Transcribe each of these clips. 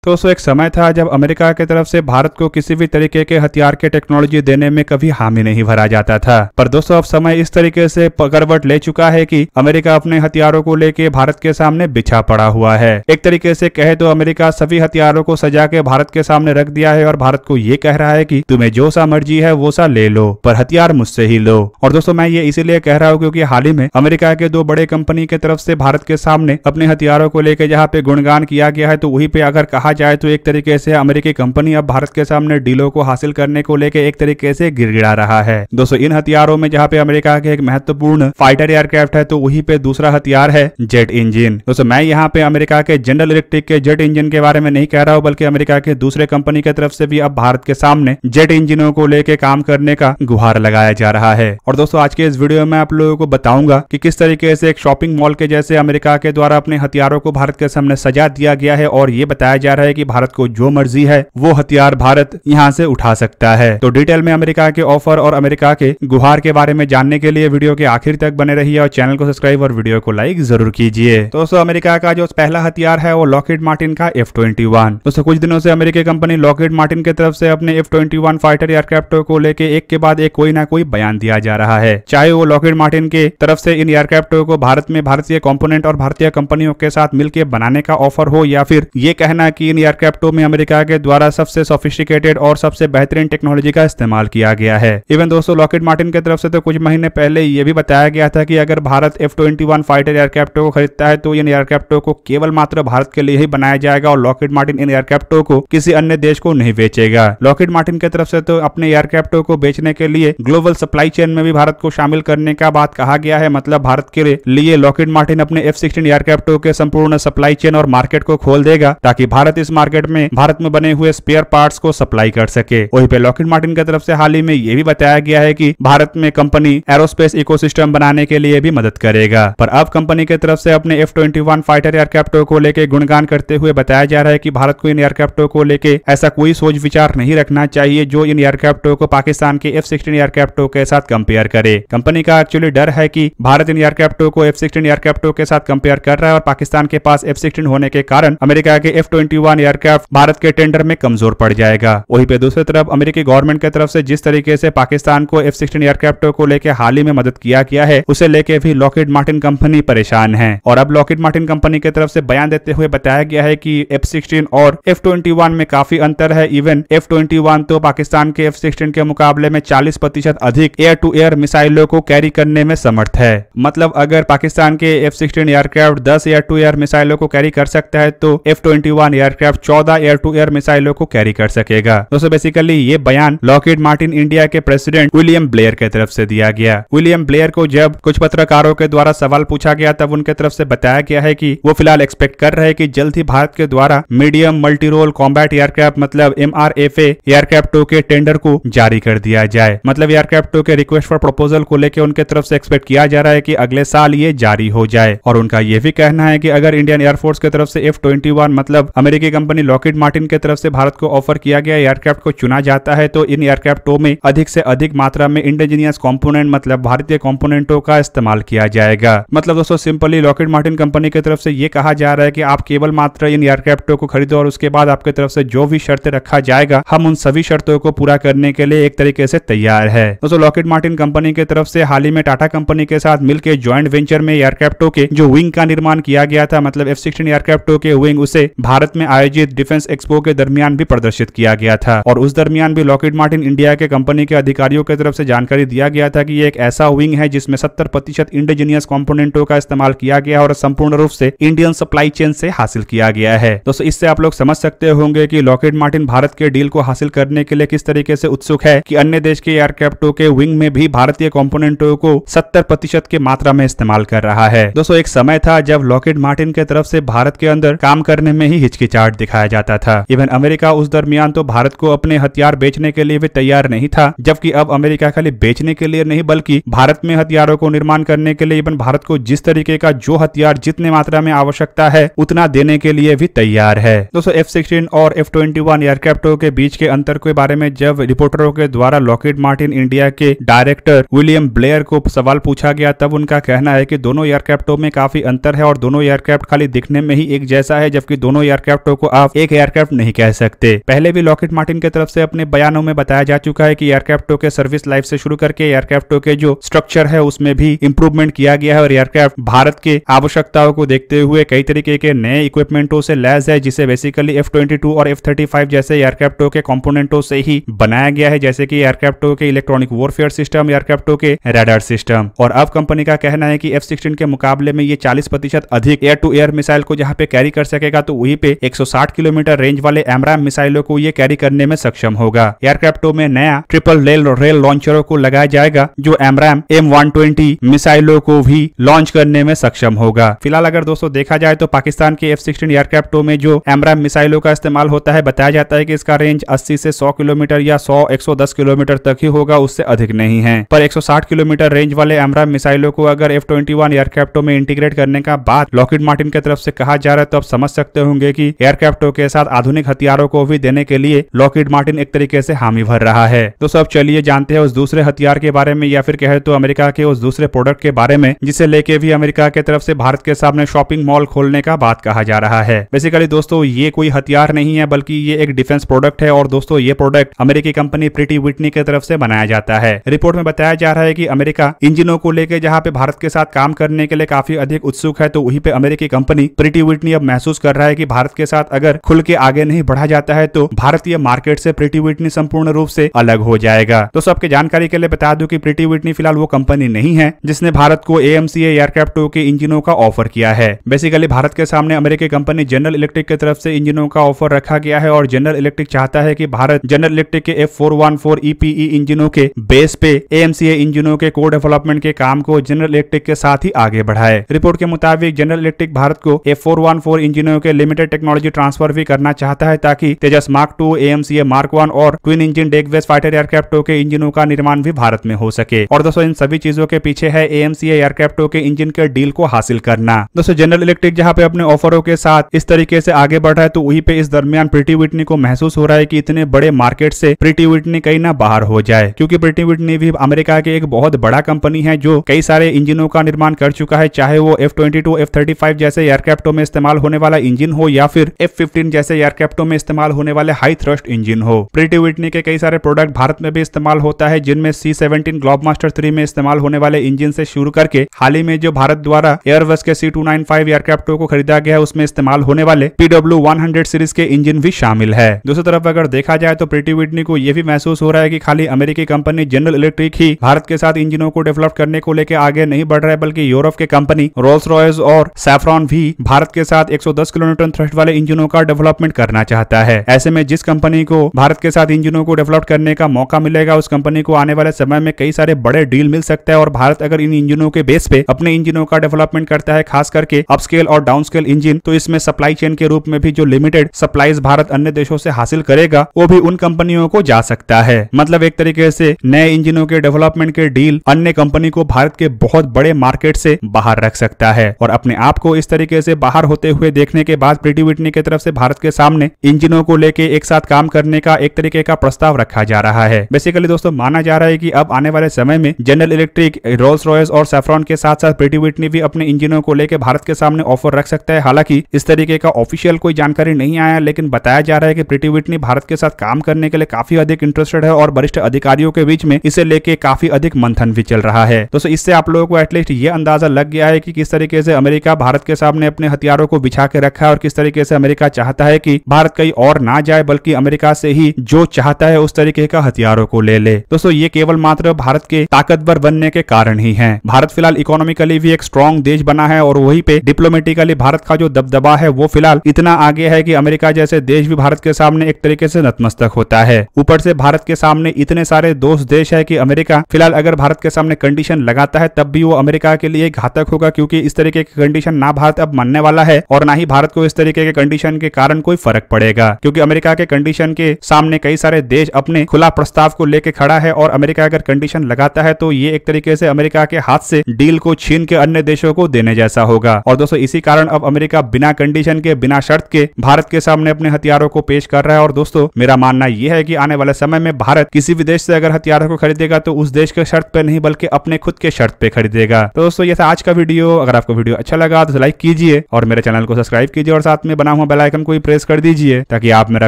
तो दोस्तों एक समय था जब अमेरिका की तरफ से भारत को किसी भी तरीके के हथियार के टेक्नोलॉजी देने में कभी हामी नहीं भरा जाता था, पर दोस्तों अब समय इस तरीके से करवट ले चुका है कि अमेरिका अपने हथियारों को लेके भारत के सामने बिछा पड़ा हुआ है। एक तरीके से कहे तो अमेरिका सभी हथियारों को सजा के भारत के सामने रख दिया है और भारत को ये कह रहा है कि तुम्हें जो सा मर्जी है वो सा ले लो, पर हथियार मुझसे ही लो। और दोस्तों मैं ये इसीलिए कह रहा हूँ क्योंकि हाल ही में अमेरिका के दो बड़े कंपनी की तरफ से भारत के सामने अपने हथियारों को लेकर जहाँ पे गुणगान किया गया है, तो वहीं पे अगर कहा जाए तो एक तरीके से अमेरिकी कंपनी अब भारत के सामने डीलों को हासिल करने को लेकर एक तरीके से गिड़गिड़ा रहा है। दोस्तों इन हथियारों में जहाँ पे अमेरिका के एक महत्वपूर्ण फाइटर एयरक्राफ्ट है, तो वहीं पे दूसरा हथियार है जेट इंजन। दोस्तों मैं यहाँ पे अमेरिका के जनरल इलेक्ट्रिक के जेट इंजन के बारे में नहीं कह रहा हूँ, बल्कि अमेरिका के दूसरे कंपनी की तरफ से भी अब भारत के सामने जेट इंजनों को लेकर काम करने का गुहार लगाया जा रहा है। और दोस्तों आज के इस वीडियो में आप लोगों को बताऊंगा कि किस तरीके से एक शॉपिंग मॉल के जैसे अमेरिका के द्वारा अपने हथियारों को भारत के सामने सजा दिया गया है और ये बताया जा रहा है कि भारत को जो मर्जी है वो हथियार भारत यहां से उठा सकता है। तो डिटेल में अमेरिका के ऑफर और अमेरिका के गुहार के बारे में जानने के लिए वीडियो के आखिर तक बने रहिए और चैनल को सब्सक्राइब और वीडियो को लाइक जरूर कीजिए। दोस्तों अमेरिका का जो पहला हथियार है वो लॉकहीड मार्टिन का F-21। दोस्तों कुछ दिनों से अमेरिकी कंपनी लॉकहीड मार्टिन की तरफ से अपने F-21 फाइटर एयरक्राफ्टों को लेकर एक के बाद एक कोई ना कोई बयान दिया जा रहा है, चाहे वो लॉकहीड मार्टिन के तरफ से इन एयरक्राफ्टों को भारत में भारतीय कंपोनेंट और भारतीय कंपनियों के साथ मिलकर बनाने का ऑफर हो, या फिर ये कहना कि इन एयरक्राफ्टों में अमेरिका के द्वारा सबसे सोफिस्टिकेटेड और सबसे बेहतरीन टेक्नोलॉजी का इस्तेमाल किया गया है। इवन दोस्तों लॉकहीड मार्टिन की तरफ से तो कुछ महीने पहले ये भी बताया गया था कि अगर भारत F-21 फाइटर एयरक्राफ्टों को खरीदता है तो इन एयरक्राफ्टों को केवल मात्र भारत के लिए ही बनाया जाएगा और लॉकहीड मार्टिन इन एयरक्राफ्टों को किसी अन्य देश को नहीं बेचेगा। लॉकहीड मार्टिन की तरफ से तो अपने एयरक्राफ्टों को बेचने के लिए ग्लोबल सप्लाई चेन में भी भारत को शामिल करने का बात कहा गया है। मतलब भारत के लिए लॉकहीड मार्टिन अपने F-16 एयरक्राफ्टों के संपूर्ण सप्लाई चेन और मार्केट को खोल देगा ताकि भारत इस मार्केट में भारत में बने हुए स्पेयर पार्ट्स को सप्लाई कर सके। वहीं पे लॉकहीड मार्टिन की तरफ से हाल ही में यह भी बताया गया है कि भारत में कंपनी एरोस्पेस इकोसिस्टम बनाने के लिए भी मदद करेगा। पर अब कंपनी की तरफ से अपने F-21 फाइटर एयरक्राफ्टों को लेकर गुणगान करते हुए बताया जा रहा है कि भारत को इन एयरक्राफ्टों को लेकर ऐसा कोई सोच विचार नहीं रखना चाहिए जो इन एयरक्राफ्टों को पाकिस्तान के F-16 एयरक्राफ्टों के साथ कंपेयर करे। कंपनी का एक्चुअली डर है कि भारत इन एयरक्राफ्टों को F-16 एयरक्राफ्टों के साथ कंपेयर कर रहा है और पाकिस्तान के पास F-16 होने के कारण अमेरिका के F-21 एयरक्राफ्ट भारत के टेंडर में कमजोर पड़ जाएगा। वहीं पे दूसरी तरफ अमेरिकी गवर्नमेंट की तरफ से जिस तरीके से पाकिस्तान को F-16 एयरक्राफ्टों को लेकर हाल ही में मदद किया गया है, उसे लेके भी लॉकहीड मार्टिन कंपनी परेशान है। और अब लॉकहीड मार्टिन कंपनी की तरफ से बयान देते हुए बताया गया है कि F-16 और F-21 में काफी अंतर है। इवन F-21 तो पाकिस्तान के F-16 के मुकाबले में 40% अधिक एयर टू एयर मिसाइलों को कैरी करने में समर्थ है। मतलब अगर पाकिस्तान के F-16 aircraft 10 air to air मिसाइलों को कैरी कर सकता है तो F-21 aircraft 14 air to air मिसाइलों को कैरी कर सकेगा। दोस्तों बेसिकली ये बयान लॉकहीड मार्टिन इंडिया के प्रेसिडेंट विलियम ब्लेयर की तरफ से दिया गया। विलियम ब्लेयर को जब कुछ पत्रकारों के द्वारा सवाल पूछा गया तब उनके तरफ से बताया गया है कि वो फिलहाल एक्सपेक्ट कर रहे हैं कि जल्द ही भारत के द्वारा medium multi role combat aircraft मतलब MRFA एयरक्राफ्टों के टेंडर को जारी कर दिया जाए। मतलब एयरक्राफ्टों के रिक्वेस्ट फॉर प्रपोजल को लेकर उनके तरफ से एक्सपेक्ट किया जा रहा है कि अगले साल ये जारी हो जाए। और उनका यह भी कहना है कि अगर इंडियन एयरफोर्स की तरफ से F-21 मतलब अमेरिकी कंपनी लॉकहीड मार्टिन की तरफ से भारत को ऑफर किया गया एयरक्राफ्ट को चुना जाता है तो इन एयरक्राफ्टों में अधिक से अधिक मात्रा में इंडिजीनियस कंपोनेंट मतलब भारतीय कंपोनेंटों का इस्तेमाल किया जाएगा। मतलब दोस्तों सिंपली लॉकहीड मार्टिन कंपनी की तरफ से ये कहा जा रहा है कि आप केवल मात्र इन एयरक्राफ्टों को खरीदो और उसके बाद आपकी तरफ से जो भी शर्तें रखा जाएगा हम उन सभी शर्तों को पूरा करने के लिए एक तरीके से तैयार है। दोस्तों लॉकहीड मार्टिन कंपनी की तरफ से हाल ही में टाटा कंपनी के साथ मिलकर ज्वाइंट वेंचर में एयरक्राफ्टों के जो विंग का निर्माण किया गया था मतलब F-16 एयरक्राफ्टों के विंग उसे भारत में आयोजित डिफेंस एक्सपो के दरमियान भी प्रदर्शित किया गया था। और उस दरमियान भी लॉकहीड मार्टिन इंडिया के कंपनी के अधिकारियों की तरफ से जानकारी दिया गया था कि ये एक ऐसा विंग है जिसमें 70% इंडिजीनियस कंपोनेंटों का इस्तेमाल किया गया और संपूर्ण रूप से इंडियन सप्लाई चेन से हासिल किया गया है। दोस्तों इससे आप लोग समझ सकते होंगे कि लॉकहीड मार्टिन भारत के डील को हासिल करने के लिए किस तरीके से उत्सुक है कि अन्य देश के एयरक्राफ्टों के विंग में भी भारतीय कंपोनेंटों को 70% की मात्रा में इस्तेमाल कर रहा है। दोस्तों एक समय था जब लॉकहीड मार्टिन की तरफ से भारत के अंदर काम करने में ही हिचकिचाहट दिखाया जाता था। इवन अमेरिका उस दरमियान तो भारत को अपने हथियार बेचने के लिए भी तैयार नहीं था, जबकि अब अमेरिका खाली बेचने के लिए नहीं बल्कि भारत में हथियारों को निर्माण करने के लिए इवन भारत को जिस तरीके का जो हथियार जितने मात्रा में आवश्यकता है उतना देने के लिए भी तैयार है। दोस्तों F-16 और F-21 एयरक्राफ्टों के बीच के अंतर के बारे में जब रिपोर्टरों के द्वारा लॉकहीड मार्टिन इंडिया के डायरेक्टर विलियम ब्लेयर को सवाल पूछा गया तब उनका कहना है कि दोनों एयरक्राफ्टों में काफी अंतर है और दोनों एयरक्राफ्ट खाली दिखने में ही एक जैसा है, जबकि दोनों एयरक्राफ्टों हथियारों को आप एक एयरक्राफ्ट नहीं कह सकते। पहले भी लॉकहीड मार्टिन की तरफ से अपने बयानों में बताया जा चुका है कि एयरक्राफ्टों के सर्विस लाइफ से शुरू करके एयरक्राफ्टों के जो स्ट्रक्चर है उसमें भी इंप्रूवमेंट किया गया है और एयरक्राफ्ट भारत के आवश्यकताओं को देखते हुए कई तरीके के नए इक्विपमेंटों से लैस है, जिसे बेसिकली F-22 और F-35 जैसे एयरक्राफ्टों के कंपोनेंटों से ही बनाया गया है, जैसे कि एयरक्राफ्टों के इलेक्ट्रॉनिक वॉरफेयर सिस्टम, एयरक्राफ्टों के रडार सिस्टम। और अब कंपनी का कहना है कि F-16 के मुकाबले में ये 40% अधिक एयर टू एयर मिसाइल को जहां पे कैरी कर सकेगा, तो वहीं पे 160 किलोमीटर रेंज वाले AMRAAM मिसाइलों को ये कैरी करने में सक्षम होगा। एयरक्राफ्टों में नया ट्रिपल रेल लॉन्चरों को लगाया जाएगा जो AMRAAM M120 मिसाइलों को भी लॉन्च करने में सक्षम होगा। फिलहाल अगर दोस्तों देखा जाए तो पाकिस्तान के F-16 एयरक्राफ्टों में जो AMRAAM मिसाइलों का इस्तेमाल होता है, बताया जाता है कि इसका रेंज 80 से 100 किलोमीटर या 110 किलोमीटर तक ही होगा, उससे अधिक नहीं है। पर 160 किलोमीटर रेंज वाले AMRAAM मिसाइलों को अगर F-21 एयरक्राफ्टों में इंटीग्रेट करने का बात लॉकहीड मार्टिन की तरफ से कहा जा रहा है, तो आप समझ सकते होंगे कि एयरक्राफ्टों के साथ आधुनिक हथियारों को भी देने के लिए लॉकहीड मार्टिन एक तरीके से हामी भर रहा है। तो सब चलिए जानते हैं उस दूसरे हथियार के बारे में, या फिर कहे तो अमेरिका के उस दूसरे प्रोडक्ट के बारे में, जिसे लेके भी अमेरिका की तरफ से भारत के सामने शॉपिंग मॉल खोलने का बात कहा जा रहा है। बेसिकली दोस्तों ये कोई हथियार नहीं है, बल्कि ये एक डिफेंस प्रोडक्ट है। और दोस्तों ये प्रोडक्ट अमेरिकी कंपनी प्रीटी व्हिटनी की तरफ से बनाया जाता है। रिपोर्ट में बताया जा रहा है कि अमेरिका इंजनों को लेकर जहां पे भारत के साथ काम करने के लिए काफी अधिक उत्सुक है, तो वहीं पे अमेरिकी कंपनी प्रीटी व्हिटनी अब महसूस कर रहा है कि भारत के साथ अगर खुल के आगे नहीं बढ़ा जाता है तो भारतीय मार्केट से प्रीटी व्हिटनी संपूर्ण रूप से अलग हो जाएगा। तो सबके जानकारी के लिए बता दूं कि प्रीटी व्हिटनी फिलहाल वो कंपनी नहीं है जिसने भारत को AMCA एयरक्राफ्टों के इंजनों का ऑफर किया है। बेसिकली भारत के सामने अमेरिकी कंपनी जनरल इलेक्ट्रिक की तरफ से इंजनों का ऑफर रखा गया है और जनरल इलेक्ट्रिक चाहता है कि भारत जनरल इलेक्ट्रिक के F414 EPE इंजनों के बेस पे AMCA इंजनों के को डेवलपमेंट के काम को जनरल इलेक्ट्रिक के साथ ही आगे बढ़ाए। रिपोर्ट के मुताबिक जनरल इलेक्ट्रिक भारत को F414 इंजनों के लिमिटेड टेक्नोलॉजी ट्रांसफर भी करना चाहता है, ताकि तेजस मार्क 2, AMCA मार्क 1 और ट्विन इंजन डेकवेस फाइटर एयरक्राफ्टों के इंजनों का निर्माण भी भारत में हो सके। और दोस्तों इन सभी चीजों के पीछे है AMCA एयरक्राफ्टों के इंजन के डील को हासिल करना। दोस्तों जनरल इलेक्ट्रिक जहां पे अपने ऑफरों के साथ इस तरीके से आगे बढ़ रहा है, तो वहीं पे इस दरमियान प्रीटी व्हिटनी को महसूस हो रहा है कि इतने बड़े मार्केट से प्रीटी व्हिटनी कहीं ना बाहर हो जाए, क्योंकि प्रीटी व्हिटनी भी अमेरिका के एक बहुत बड़ा कंपनी है जो कई सारे इंजनों का निर्माण कर चुका है, चाहे वो F-22, F-35 जैसे एयरक्राफ्टों में इस्तेमाल होने वाला इंजन हो या फिर F-15 जैसे एयरक्राफ्टों में इस्तेमाल होने वाले हाई थ्रस्ट इंजन हो। प्रीटी व्हिटनी के कई सारे प्रोडक्ट भारत में भी इस्तेमाल होता है, जिनमें C-17 ग्लोबमास्टर 3 में इस्तेमाल होने वाले इंजन से शुरू करके हाल ही में जो भारत द्वारा एयरबस के C-295 एयरक्राफ्टों को खरीदा गया है उसमें इस्तेमाल होने वाले PW-100 सीरीज के इंजन भी शामिल है। दूसरी तरफ अगर देखा जाए तो प्रीटी व्हिटनी को यह भी महसूस हो रहा है कि खाली अमेरिकी कंपनी जनरल इलेक्ट्रिक ही भारत के साथ इंजनों को डेवलप करने को लेकर आगे नहीं बढ़ रहा है, बल्कि यूरोप के कंपनी रोल्स रॉयस और सैफ्रॉन भी भारत के साथ 110 किलोन्यूटन थ्रस्ट वाले इंजनों का डेवलपमेंट करना चाहता है। ऐसे में जिस कंपनी को भारत के साथ इंजनों को डेवलप करने का मौका मिलेगा, उस कंपनी को आने वाले समय में कई सारे बड़े डील मिल सकता है। और भारत अगर इन इंजनों के बेस पे अपने इंजनों का डेवलपमेंट करता है, खास करके अपस्केल और डाउनस्केल इंजन, तो इसमें सप्लाई चेन के रूप में भी जो लिमिटेड सप्लाईज भारत अन्य देशों से हासिल करेगा वो भी उन कंपनियों को जा सकता है। मतलब एक तरीके से नए इंजनों के डेवलपमेंट के डील अन्य कंपनी को भारत के बहुत बड़े मार्केट से बाहर रख सकता है। और अपने आप को इस तरीके से बाहर होते हुए देखने के बाद प्रीटी व्हिटनी की तरफ से भारत के सामने इंजनों को लेके एक साथ काम करने का एक तरीके का प्रस्ताव रखा जा रहा है। बेसिकली दोस्तों माना जा रहा है कि अब आने वाले समय में जनरल इलेक्ट्रिक, रोल्स रॉयस और सैफ्रॉन के साथ साथ प्रीटी व्हिटनी भी अपने इंजनों को लेकर भारत के सामने ऑफर रख सकता है। हालांकि इस तरीके का ऑफिशियल कोई जानकारी नहीं आया, लेकिन बताया जा रहा है कि प्रीटी व्हिटनी भारत के साथ काम करने के लिए काफी अधिक इंटरेस्टेड है और वरिष्ठ अधिकारियों के बीच में इसे लेके काफी अधिक मंथन भी चल रहा है। दोस्तों इससे आप लोगों को एटलीस्ट ये अंदाजा लग गया है कि किस तरीके से अमेरिका भारत के सामने अपने हथियारों को बिछा के रखा है और किस तरीके से अमेरिका चाहता है कि भारत कहीं और ना जाए, बल्कि अमेरिका से ही जो चाहता है उस तरीके का हथियारों को ले ले। दोस्तों ये केवल मात्र भारत के ताकतवर बनने के कारण ही है। भारत फिलहाल इकोनॉमिकली भी एक स्ट्रॉन्ग देश बना है और वहीं पे डिप्लोमेटिकली भारत का जो दबदबा है वो फिलहाल इतना आगे है कि अमेरिका जैसे देश भी भारत के सामने एक तरीके से नतमस्तक होता है। ऊपर से भारत के सामने इतने सारे दोस्त देश है कि अमेरिका फिलहाल अगर भारत के सामने कंडीशन लगाता है तब भी वो अमेरिका के लिए घातक होगा, क्योंकि इस तरीके की कंडीशन ना भारत अब मानने वाला है और ना ही भारत को इस तरीके के कंडीशन के कारण कोई फर्क पड़ेगा, क्योंकि अमेरिका के कंडीशन के सामने कई सारे देश अपने खुला प्रस्ताव को लेकर खड़ा है और अमेरिका अगर कंडीशन लगाता है तो ये एक तरीके से अमेरिका के हाथ से डील को छीन के अन्य देशों को देने जैसा होगा। और दोस्तों इसी कारण अब अमेरिका बिना कंडीशन के, बिना शर्त के भारत के सामने अपने हथियारों को पेश कर रहा है। और दोस्तों मेरा मानना यह है कि आने वाले समय में भारत किसी भी देश से अगर हथियारों को खरीदेगा तो उस देश के शर्त पे नहीं बल्कि अपने खुद के शर्त पे खरीदेगा। तो दोस्तों ये था आज का वीडियो। अगर आपको वीडियो अच्छा लगा तो लाइक कीजिए और मेरे चैनल को सब्सक्राइब कीजिए और साथ में बना हुआ बेल आइकन को भी प्रेस कर दीजिए ताकि आप मेरा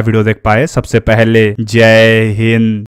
वीडियो देख पाए सबसे पहले। जय हिंद।